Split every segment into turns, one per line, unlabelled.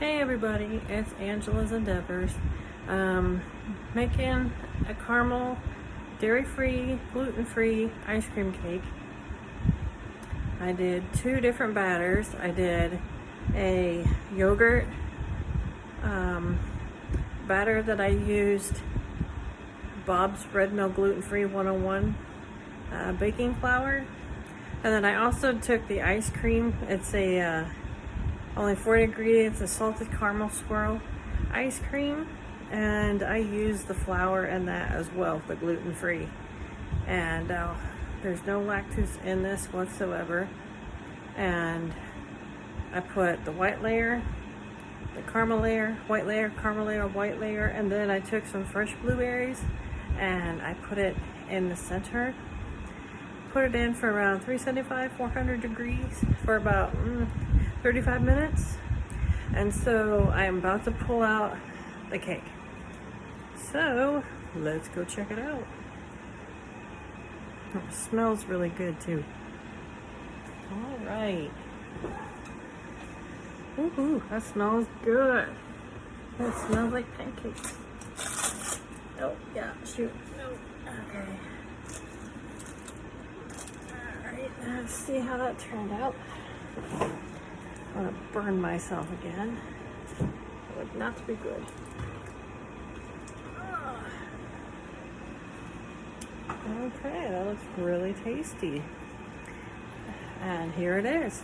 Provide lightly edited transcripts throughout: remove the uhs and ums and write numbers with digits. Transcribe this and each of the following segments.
Hey everybody, it's Angela's Endeavors. Making a caramel, dairy-free, gluten-free ice cream cake. I did two different batters. I did a yogurt batter that I used Bob's Red Mill Gluten Free 101 baking flour. And then I also took the ice cream. It's a only 40 ingredients, a salted caramel swirl ice cream, and I use the flour in that as well for gluten free. And there's no lactose in this whatsoever. And I put the white layer, the caramel layer, white layer, caramel layer, white layer, and then I took some fresh blueberries and I put it in the center. Put it in for around 375, 400 degrees for about 35 minutes. And so I am about to pull out the cake. So let's go check it out. It smells really good too. All right. Ooh, that smells good. It smells like pancakes. Oh, yeah, shoot. No. Okay. Alright, let's see how that turned out. I'm gonna burn myself again. That would not be good. Okay, that looks really tasty. And here it is.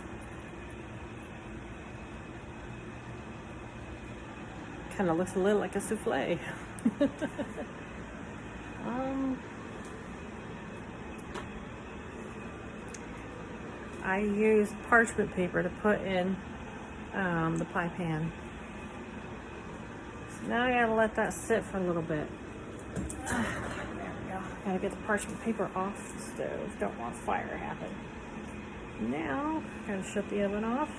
Kind of looks a little like a souffle. I use parchment paper to put in the pie pan. So now I gotta let that sit for a little bit. There we go. Gotta get the parchment paper off the stove. Don't want fire to happen. Now, gotta shut the oven off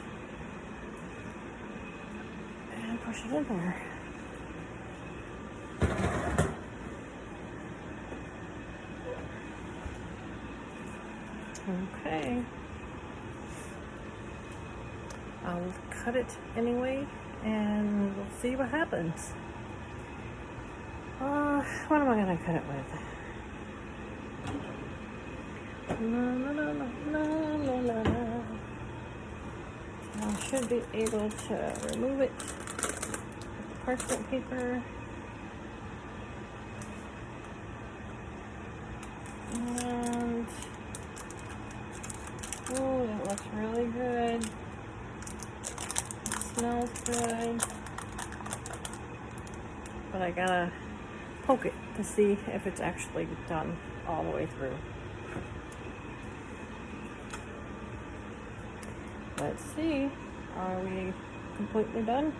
and push it in there. Okay. I'll cut it anyway and we'll see what happens. What am I gonna cut it with? I should be able to remove it with the parchment paper. And oh, that looks really good. It smells good. But I gotta poke it to see if it's actually done all the way through. Let's see. Are we completely done?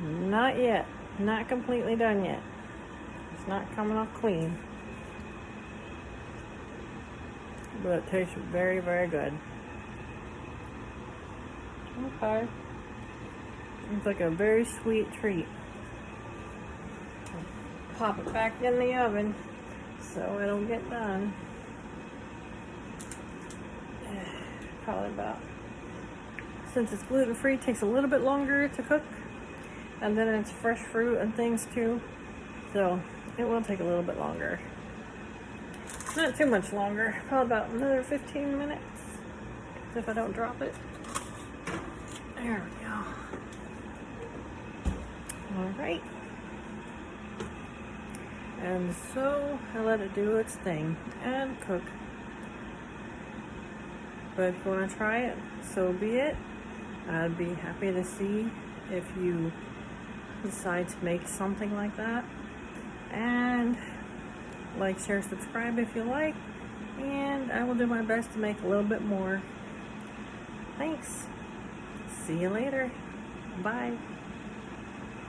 Not yet. Not completely done yet. It's not coming off clean. But it tastes very, very good. Okay. It's like a very sweet treat. Pop it back in the oven so it'll get done. Probably about, since it's gluten free, it takes a little bit longer to cook. And then it's fresh fruit and things too. So it will take a little bit longer. Not too much longer. Probably about another 15 minutes. If I don't drop it. There we go. Alright. And so I let it do its thing and cook. But if you want to try it, so be it. I'd be happy to see if you decide to make something like that. And like, share, subscribe if you like. And I will do my best to make a little bit more. Thanks. See you later. Bye.